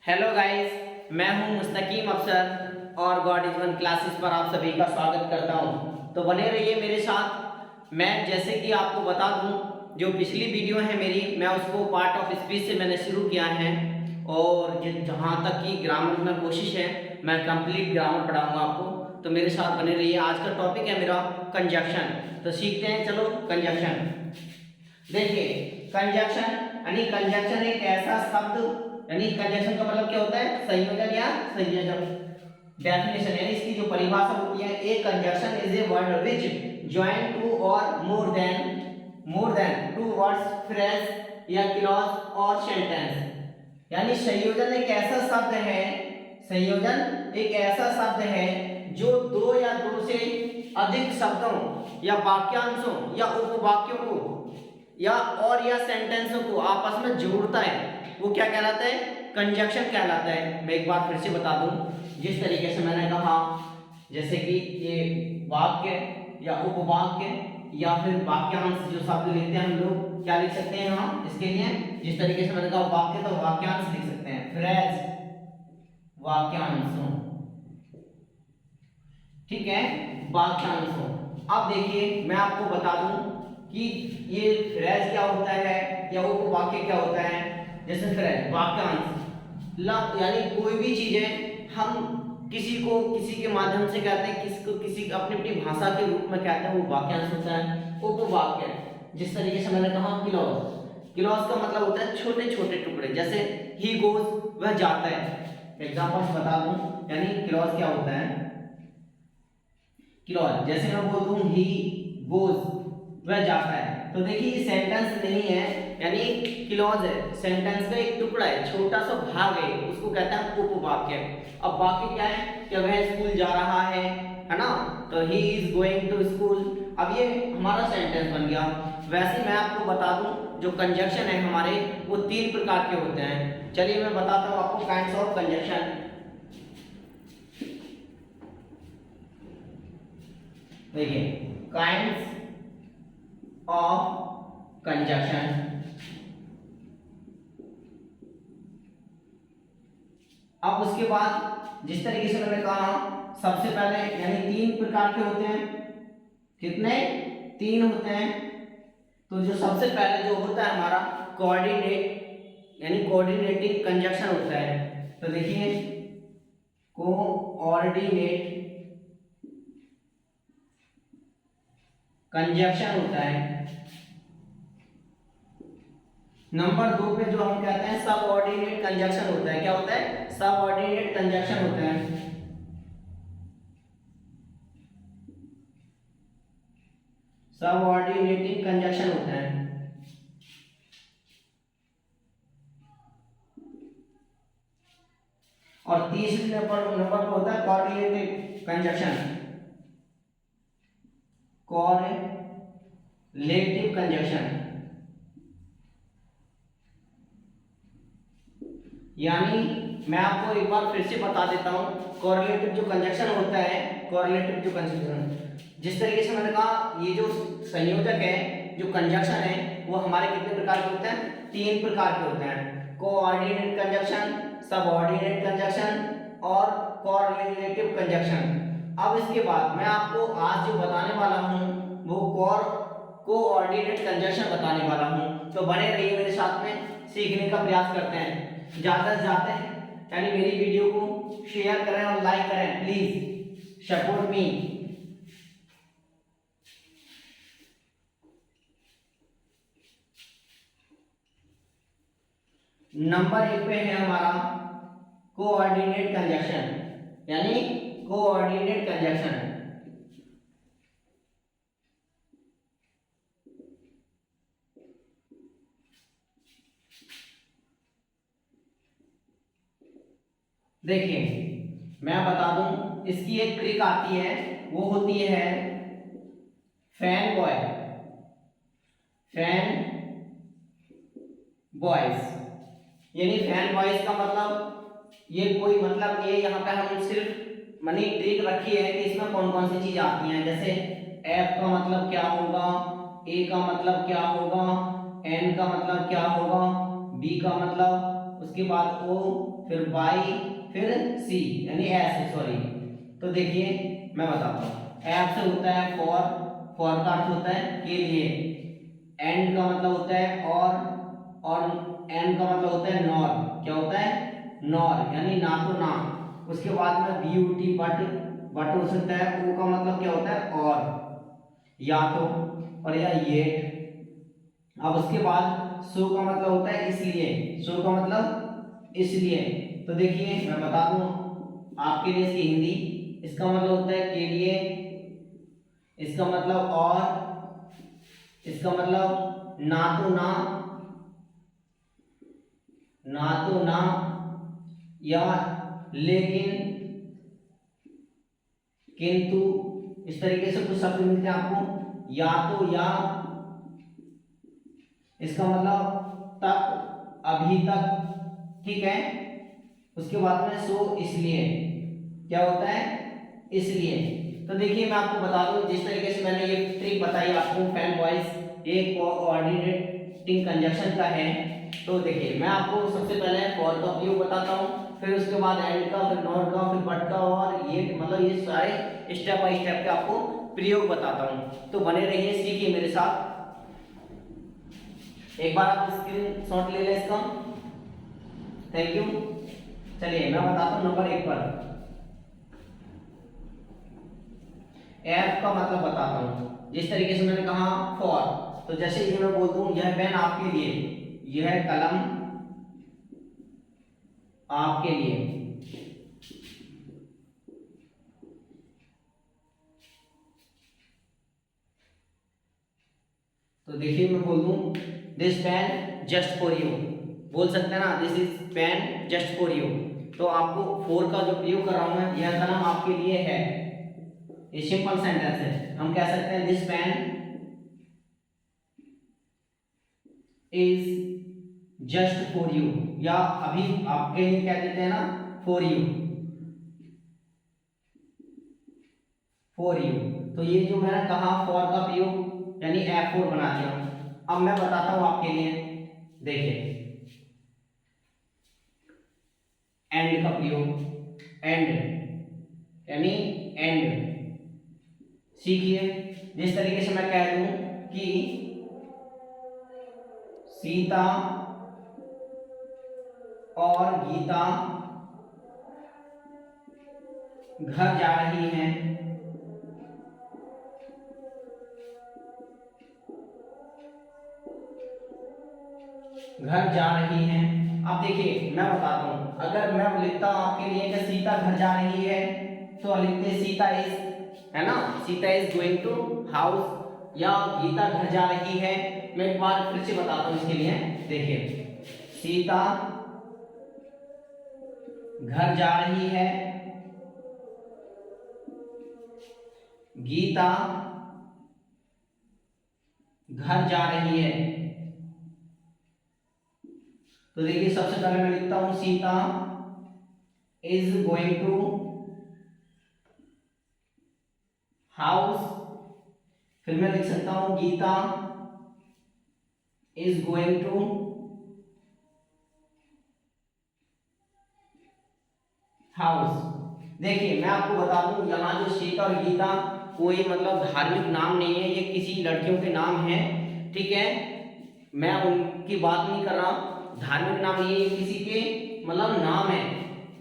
Hello guys, मैं हूं मुस्तकीम अफसर और गॉड इज वन क्लासेस पर आप सभी का स्वागत करता हूं। तो बने रहिए मेरे साथ। मैं जैसे कि आपको बता दूं, जो पिछली वीडियो है मेरी, मैं उसको पार्ट ऑफ स्पीच से मैंने शुरू किया है और जहां तक की ग्रामर में कोशिश है मैं कंप्लीट ग्रामर पढ़ाऊंगा आपको। तो मेरे साथ बने रहिए। आज का टॉपिक है मेरा कंजक्शन। तो सीखते हैं, चलो कंजक्शन। देखिए, कंजक्शन यानी कंजक्शन एक ऐसा शब्द, यानी कंजक्शन का मतलब क्या होता है? संयोजन या संयोजक। डेफिनेशन यानी इसकी जो परिभाषा होती है, a conjunction is a word which join two or more than two words, phrase या क्लॉज और सेंटेंस। यानी संयोजन एक ऐसा शब्द है, संयोजन एक ऐसा शब्द है जो दो या दो से अधिक शब्दों या वाक्यांशों या उपवाक्यों को या सेंटेंसों को आपस में जोड़ता है। वो क्या कहलाता है? कंजक्शन कहलाता है। मैं एक बार फिर से बता दूं, जिस तरीके से मैंने कहा, जैसे कि ये वाक्य या उपवाक्य या फिर वाक्यांश जो शब्द लेते हैं हम लोग, क्या लिख सकते हैं यहाँ इसके लिए? जिस तरीके से मैंने कहा वाक्य, तो वाक्यांश लिख सकते हैं, फ्रेज वाक्यांशों, ठीक है, वाक्यांशों। अब देखिए, मैं आपको बता दूं कि ये फ्रेज क्या होता है या उपवाक्य क्या होता है। जैसे फ्रेज वाक्यांश, यानी कोई भी चीजें हम किसी को किसी के माध्यम से कहते हैं, किसी को किसी अपनी अपनी भाषा के रूप में कहते हैं, वो वाक्यांश होता है। उपवाक्य, जिस तरीके से मैंने कहा क्लॉज, क्लॉज का मतलब होता है छोटे छोटे टुकड़े। जैसे ही गोज, वह जाता है। एग्जांपल बता दूं, यानी क्लॉज क्या होता है? क्लॉज जैसे मैं बोल दूं ही गोज, वह जाता है, तो देखिए ये सेंटेंस नहीं है, यानी क्लॉज है, सेंटेंस का एक टुकड़ा है, छोटा सा भाग है, उसको कहते हैं उपवाक्य। अब वाक्य क्या है कि वह स्कूल जा रहा है ना, तो he is going to school. अब ये हमारा सेंटेंस बन गया। वैसे मैं आपको बता दूं, जो कंजक्शन है हमारे, वो 3 प्रकार के होते हैं। चलिए मैं बताता हूं आपको काइंड्स ऑफ कंजक्शन। देखिए, काइंड्स ऑफ कंजक्शन। अब उसके बाद जिस तरीके से मैंने कहा, सबसे पहले यानी 3 प्रकार के होते हैं। कितने? 3 होते हैं। तो जो सबसे पहले जो होता है हमारा कोऑर्डिनेट, यानी कोऑर्डिनेटिंग कंजक्शन होता है। तो देखिए, कोऑर्डिनेट कंजक्शन होता है। नंबर 2 पे जो हम कहते हैं सबऑर्डिनेट कंजक्शन होता है। क्या होता है? सबऑर्डिनेट कंजक्शन होता है। सबऑर्डिनेटिंग कंजक्शन होता है। और तीसरे नंबर पर होता है कॉर्लेटिव कंजक्शन। कॉर्लेटिव कंजक्शन यानी मैं आपको एक बार फिर से बता देता हूं, कॉर्लेटिव जो कंजक्शन होता है, कॉर्लेटिव जो कंजक्शन, जिस तरीके से मैंने कहा, ये जो संयोजक है, जो कंजक्शन है, वो हमारे कितने प्रकार के होते हैं? 3 प्रकार के होते हैं। कोऑर्डिनेट कंजक्शन, सबऑर्डिनेट कंजक्शन और कॉर्लेटिव कंजक्शन। अब इसके बाद मैं आपको आज जो बताने वाला हूं, वो कोऑर्डिनेट कंजक्शन बताने वाला हूं। तो बने रहिए मेरे साथ में, सीखने का प्रयास करते हैं। ज्यादा से ज्यादा यानी मेरी वीडियो को शेयर करें और लाइक करें, प्लीज सपोर्ट मी। नंबर 1 पे है हमारा कोऑर्डिनेट कंजक्शन, यानी कोऑर्डिनेट कंजक्शन। देखिए, मैं बता दूं, इसकी एक ट्रिक आती है, वो होती है फैन बॉय, फैन बॉयज। यानी फैन बॉयज का मतलब ये कोई मतलब नहीं है, यहाँ पे हम सिर्फ मनी ट्रिक रखी है कि इसमें कौन कौन सी चीज आती हैं। जैसे एफ का मतलब क्या होगा, ए का मतलब क्या होगा, एन का मतलब क्या होगा, बी का मतलब उसके बाद ओ, फिर बाई, फिर सी यानी एस, सॉरी। तो देखिए मैं बताता हूँ, एफ से होता है फॉर का अर्थ होता है के लिए, एंड का मतलब होता है और एन का मतलब होता है नॉर। क्या होता है? नॉर, यानी ना तो ना। उसके बाद में बीयूटी बट हो सकता है। ओ का मतलब क्या होता है? और, या तो, और या येट। अब उसके बाद सो का मतलब होता है इसलिए, सो का मतलब इसलिए। तो देखिए मैं बता दूं आपके लिए इसकी हिंदी, इसका मतलब होता है के लिए, इसका मतलब और, इसका मतलब ना तो ना, ना तो ना, या लेकिन, किंतु, इस तरीके से कुछ शब्द मिलते हैं आपको। या तो या, इसका मतलब तक, अभी तक, ठीक है। उसके बाद में सो इसलिए, क्या होता है? इसलिए। तो देखिए मैं आपको बता दूं, जिस तरीके से मैंने ये ट्रिक बताई आपको फैन वॉइस ये कोऑर्डिनेटिंग कंजक्शन का है। तो देखिए मैं आपको सबसे पहले फॉर का उपयोग बताता हूँ, फिर उसके बाद एंड का, फिर नॉर का, फिर बट का, और ये मतलब ये सारे स्टेप बाय स्टेप के आपको प्रयोग बताता हूँ। तो बने रहिए, सीखिए मेरे साथ। एक बार आप स्क्रीन शॉट ले लें इसका। Thank you. चलिए मैं बताता हूँ नंबर 1 पर। एफ का मतलब बताता हूँ, जिस तरीके से मैंने कहा फॉर, तो जैसे कि मैं बोल दूं यह पेन आपके लिए, यह कलम आपके लिए, तो देखिए मैं बोल दूं this pen just for you, बोल सकते हैं ना, this is pen just for you. तो आपको फोर का जो प्रयोग कर रहा हूं मैं, यह कलम आपके लिए है, ये सिंपल सेंटेंस है। हम कह सकते हैं this pen is just for you, या अभी आपके लिए क्या देते हैं ना, फॉर यू, फॉर यू। तो ये जो मैंने कहा फॉर का प्रयोग यानी F4 बना दिया। अब मैं बताता हूं आपके लिए, देखिए एंड का प्रयोग, एंड यानी एंड, सीखिए। जिस तरीके से मैं कह दूं कि सीता और गीता घर जा रही हैं, घर जा रही हैं। अब देखिए मैं बताता हूं, अगर मैं लिखता हूं आपके लिए कि सीता घर जा रही है, तो लिखते सीता इज, है ना, Sita is going to house, या गीता घर जा रही है। मैं एक बार फिर से बताता हूं इसके लिए, देखिए सीता घर जा रही है, गीता घर जा रही है। तो देखिए सबसे पहले मैं लिखता हूं Sita is going to house, फिर मैं लिख सकता हूं Gita is going to house. देखिए मैं आपको बता दूं, यहाँ जो सीता और गीता कोई मतलब धार्मिक नाम नहीं है, ये किसी लड़कियों के नाम है, ठीक है। मैं उनकी बात नहीं कर रहा, धार्मिक नाम नहीं है, ये किसी के मतलब नाम है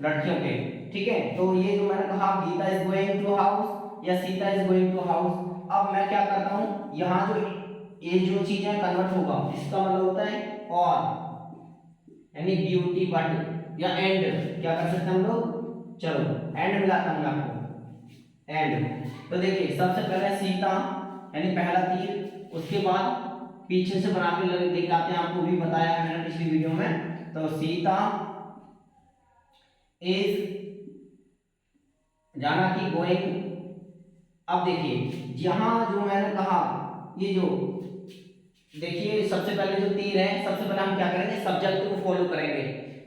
लड़कियों के, ठीक है। तो ये जो मैंने कहा Geeta is going to house या Sita is going to house, अब मैं क्या करता हूँ, यहाँ जो ये जो चीज है कन्वर्ट होगा, इसका मतलब होता है और, यानी ब्यूटी बट या एंड, क्या कर सकते हैं हम लोग, चलो एंड मिलाता हूं मैं आपको, एंड। तो देखिए सबसे पहले सीता यानी पहला तीर, उसके बाद पीछे से बना के दिखाते हैं, आपको भी बताया है मैंने पिछली वीडियो में। तो सीता इज, जाना कि गोइंग। अब देखिए यहां जो मैंने कहा, ये जो देखिए सबसे पहले जो तीर है, सबसे पहले हम क्या करेंगे, सब्जेक्ट को फॉलो करेंगे।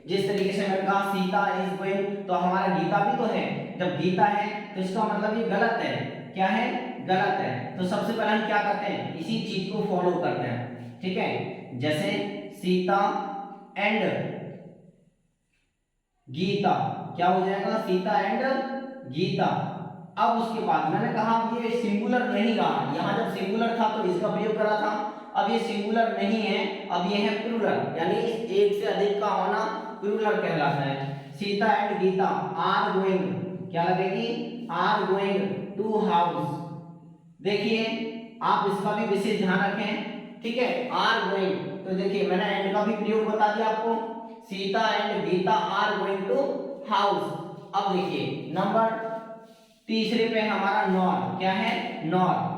जिस तरीके से मैंने कहा सीता इज गोइंग, तो हमारा गीता भी तो है, जब गीता है तो इसका मतलब ये गलत है, क्या है, गलत है। तो सबसे पहले हम क्या करते हैं, इसी चीज को फॉलो करते हैं, ठीक है। जैसे सीता एंड गीता, क्या हो जाएगा, सीता एंड गीता। अब उसके बाद मैंने कहा ये सिंगुलर नहीं रहा, यहाँ जब सिंगुलर था तो इसका प्रयोग करा था, अब ये सिंगुलर नहीं है, अब ये है प्लूरल, यानी एक से अधिक का होना प्लूरल कहलाता है। Sita and Gita are going, क्या लगेगी, आर गोइंग टू हाउस। देखिए आप इसका भी विशेष ध्यान रखें, ठीक है, आर गोइंग, तो देखिए मैंने एंड का भी प्रयोग बता दिया आपको, Sita and Gita are going to house. अब देखिए नंबर तीसरे पे हमारा नॉर, क्या है, नॉर।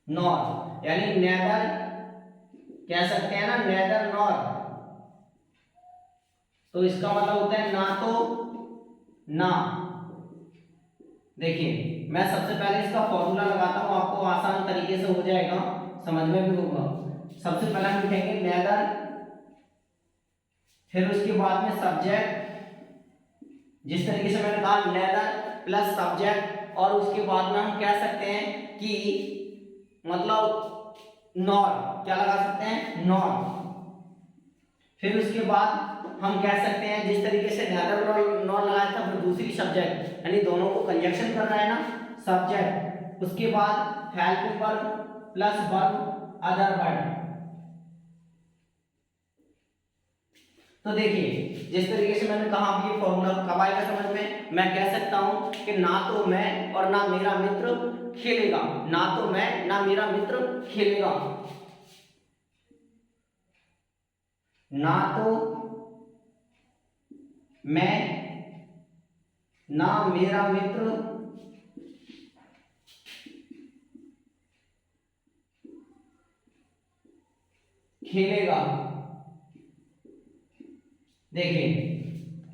नॉर यानी नेदर कह सकते हैं ना, नेदर नॉर, तो इसका मतलब होता है ना तो ना। देखिए मैं सबसे पहले इसका फॉर्मूला लगाता हूं, आपको आसान तरीके से हो जाएगा, समझ में भी होगा। सबसे पहले हम लिखेंगे नेदर, फिर उसके बाद में सब्जेक्ट, जिस तरीके से मैंने कहा नेदर प्लस सब्जेक्ट, और उसके बाद में हम कह सकते हैं कि मतलब नॉर, क्या लगा सकते हैं, नॉर। फिर उसके बाद हम कह सकते हैं जिस तरीके से नेदर नॉर लगाया था, फिर दूसरी सब्जेक्ट, यानी दोनों को कंजक्शन कर रहा है ना, सब्जेक्ट, उसके बाद helping verb plus verb other word. तो देखिए जिस तरीके से मैंने कहा ये फॉर्मूला कब आएगा समझ में, मैं कह सकता हूं कि ना तो मैं और ना मेरा मित्र खेलेगा, ना तो मैं ना मेरा मित्र खेलेगा, ना तो मैं ना मेरा मित्र खेलेगा। देखिए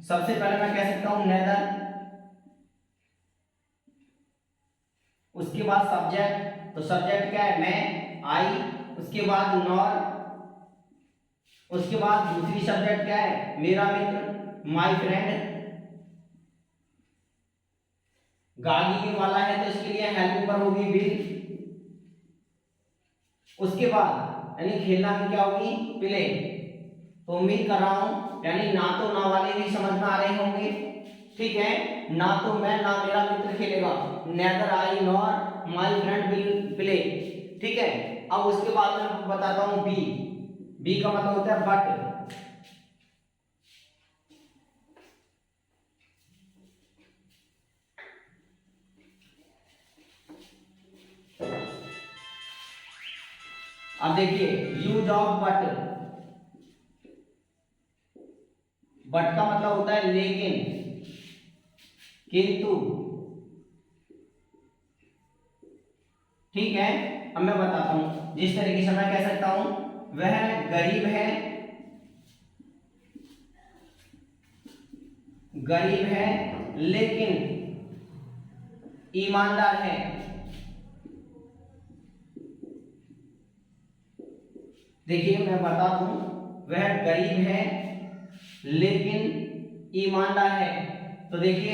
सबसे पहले मैं कह सकता हूं नेदर, उसके बाद सब्जेक्ट, तो सब्जेक्ट क्या है, मैं, आई, उसके बाद नॉर, उसके बाद दूसरी सब्जेक्ट क्या है, मेरा मित्र, माय फ्रेंड, गाड़ी के वाला है तो इसके लिए हेल्पिंग वर्ब होगी विल, उसके बाद यानी खेलना में क्या होगी, प्ले। तो उम्मीद कर रहा हूं यानी ना तो ना वाले भी समझ में आ रहे होंगे, ठीक है, ना तो मैं ना मेरा मित्र खेलेगा, neither I nor my friend will play, ठीक है। अब उसके बाद मैं बताता हूं बी, बी का मतलब होता है बट। अब देखिए यूज ऑफ बट, बट का मतलब होता है लेकिन, किंतु, ठीक है। अब मैं बताता हूं जिस तरीके से मैं कह सकता हूं, वह गरीब है, गरीब है लेकिन ईमानदार है। देखिए मैं बता दूं, वह गरीब है लेकिन ईमानदार है, तो देखिए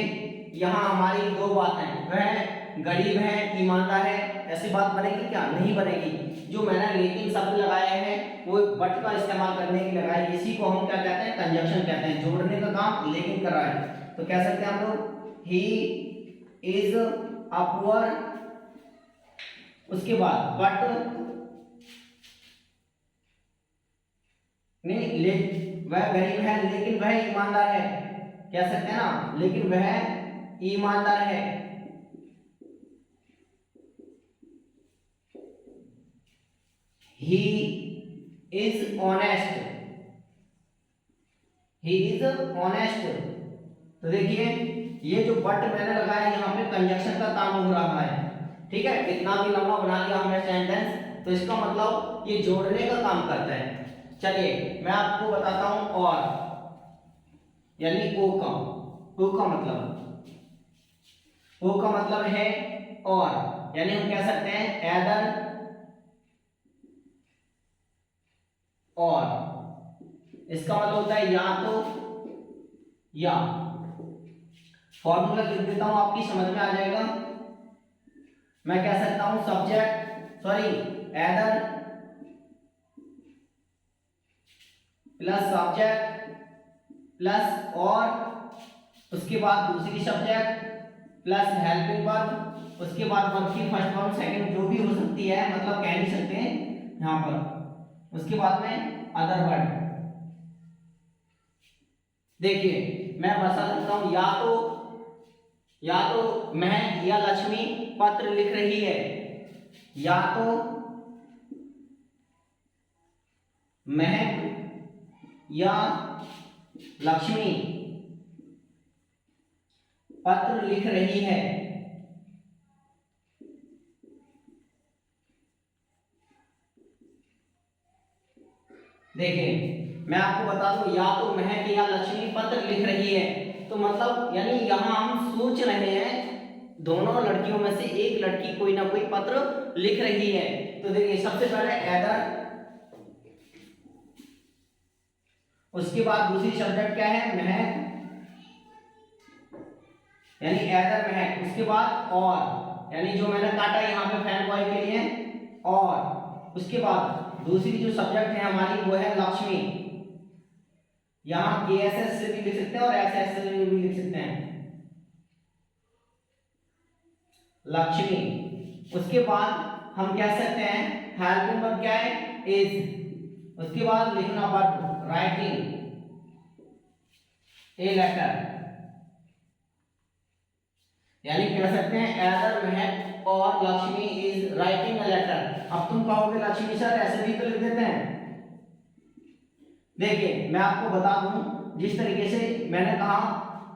यहां हमारी दो बातें, वह गरीब है ईमानदार है, ऐसी बात बनेगी क्या, नहीं बनेगी। जो मैंने लेकिन शब्द लगाया है वो बट का इस्तेमाल करने के लिए लगाया है, इसी को हम क्या कहते हैं, कंजक्शन कहते हैं, जोड़ने का काम लेकिन कर रहा है। तो कह सकते हैं हम लोग ही इज अ पुअर, उसके बाद बट नहीं, ले वह गरीब है लेकिन वह ईमानदार है, कह सकते हैं ना, लेकिन वह ईमानदार है। He is honest, he is honest. तो देखिए ये जो बट मैंने लगाया यहाँ पे कंजक्शन का काम हो रहा है, ठीक है, कितना भी लंबा बना लिया हमने सेंटेंस, तो इसका मतलब ये जोड़ने का काम करता है। चलिए मैं आपको बताता हूं, और यानी ओ का, ओ का मतलब है और, यानी हम कह सकते हैं एदर और, इसका मतलब होता है या तो या। फॉर्मूला लिख देता हूं आपकी समझ में आ जाएगा। मैं कह सकता हूं subject, sorry either plus subject plus और उसके बाद दूसरी सब्जेक्ट प्लस हेल्पिंग वर्ब, उसके बाद वर्ब की फर्स्ट फॉर्म सेकंड जो भी हो सकती है, मतलब कह नहीं सकते हैं यहाँ पर। उसके बाद में अदर वर्ड। देखिए मैं बता सकता हूँ, या तो महक या लक्ष्मी पत्र लिख रही है, या तो महक या लक्ष्मी पत्र लिख रही है। देखिए मैं आपको बता दूं, या तो महक या लक्ष्मी पत्र लिख रही है, तो मतलब यानी यहां हम सोच रहे हैं दोनों लड़कियों में से एक लड़की कोई ना कोई पत्र लिख रही है। तो देखिए सबसे पहले एदर, उसके बाद दूसरी सब्जेक्ट क्या है, महक, यानी एदर महक, उसके बाद और, यानी जो मैंने काटा यहाँ पे फैन बॉय के लिए, और उसके बाद दूसरी जो सब्जेक्ट है हमारी वो है लक्ष्मी। यहाँ KSS से भी लिख सकते हैं और SS से भी लिख सकते हैं, लक्ष्मी। उसके बाद हम कह सकते हैं हेल्पिंग वर्ब क्या है, इज। उसके बाद लिखना वर्ब राइटिंग ए लेटर, यानी कह सकते हैं एदर महक और Lakshmi is writing a letter. अब तुम कहोगे लक्ष्मी सर ऐसे भी तो लिख देते हैं। देखिए मैं आपको बता दूं, जिस तरीके से मैंने कहा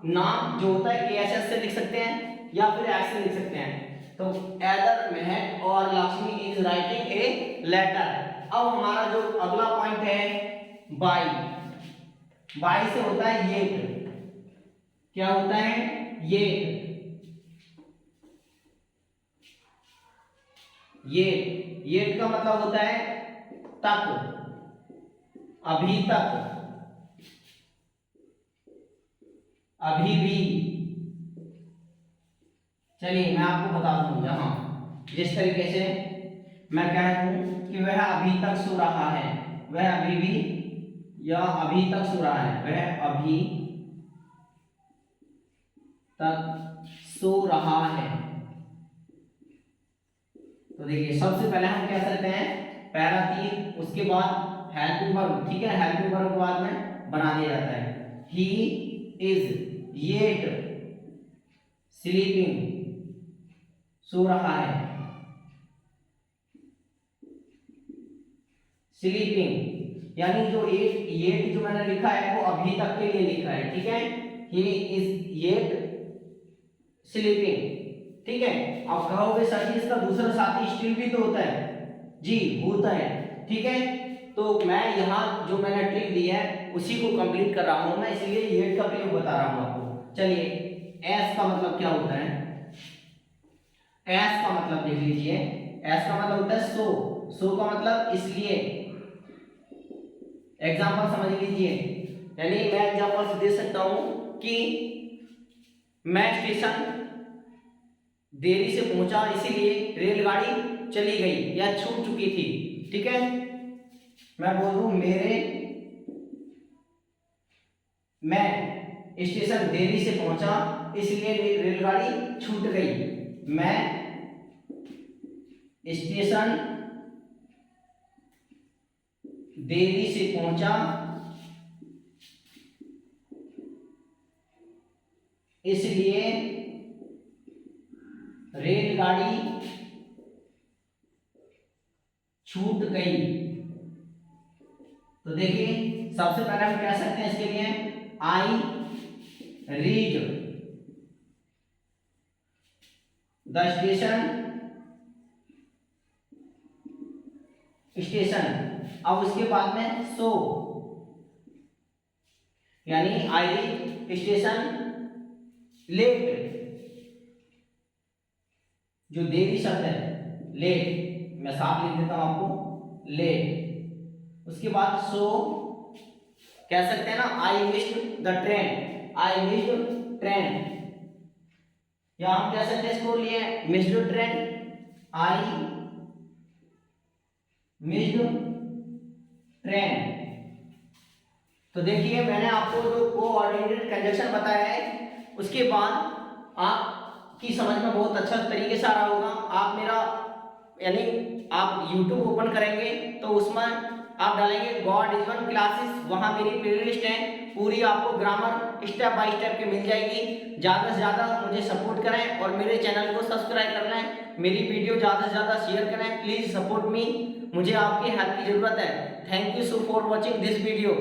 नाम जो होता है KSS से लिख सकते हैं या फिर एक्स से लिख सकते हैं। तो एदर महक और Lakshmi is writing a letter. अब हमारा जो अगला पॉइंट है बाई, बाई से होता है येट। क्या होता है, येट। येट का मतलब होता है तक, अभी तक, अभी भी। चलिए मैं आपको बता दूं, यहां जिस तरीके से मैं कह दूं कि वह अभी तक सो रहा है, वह अभी भी या अभी तक सो रहा है, वह अभी तक सो रहा है। तो देखिए सबसे पहले हम कह सकते हैं पहला तीर, उसके बाद हेल्पिंग वर्ब, ठीक है, हेल्पिंग वर्ब के बाद में बना दिया जाता है ही इज येट स्लीपिंग, सो रहा है, स्लीपिंग। यानी जो येट जो मैंने लिखा है वो अभी तक के लिए लिखा है, ठीक है, ही इज येट स्लीपिंग, ठीक है। अब कहोगे सर जी इसका दूसरा साथी स्टिल भी तो होता है, जी होता है, ठीक है। तो मैं यहाँ जो मैंने ट्रिक दी है उसी को कंप्लीट कर रहा हूं मैं, इसलिए येट का प्रयोग बता रहा हूं आपको। चलिए एस का मतलब क्या होता है, एस का मतलब देख लीजिए, एस का मतलब होता है सो का मतलब इसलिए। एग्जांपल समझ लीजिए, यानी मैं एग्जांपल दे सकता हूं कि मैं स्टेशन देरी से पहुंचा इसीलिए रेलगाड़ी चली गई या छूट चुकी थी, ठीक है। मैं बोल दूं मैं स्टेशन देरी से पहुंचा इसलिए रेलगाड़ी छूट गई। मैं स्टेशन देरी से पहुंचा इसलिए रेलगाड़ी छूट गई। तो देखिए सबसे पहले हम कह सकते हैं इसके लिए आई रीड द स्टेशन। अब उसके बाद में सो, यानी आई रीड स्टेशन लेट, जो देरी शब्द है लेट, मैं साफ लिख देता हूं आपको लेट। उसके बाद सो कह सकते हैं ना I missed the train, I missed train, या हम कह सकते हैं इसको लिए missed train, I missed train. तो देखिए मैंने आपको जो कोऑर्डिनेटेड कंजक्शन बताया है उसके बाद आपकी समझ में बहुत अच्छा तरीके से आ रहा होगा। आप मेरा यानी आप YouTube ओपन करेंगे तो उसमें आप डालेंगे गॉड इज वन क्लासेस, वहां मेरी प्लेलिस्ट है पूरी, आपको ग्रामर स्टेप बाय स्टेप के मिल जाएगी। ज़्यादा से ज़्यादा मुझे सपोर्ट करें और मेरे चैनल को सब्सक्राइब कर लें, मेरी वीडियो ज़्यादा से ज़्यादा शेयर करें। प्लीज़ सपोर्ट मी, मुझे आपकी हेल्प की ज़रूरत है। Thank you so for watching this video.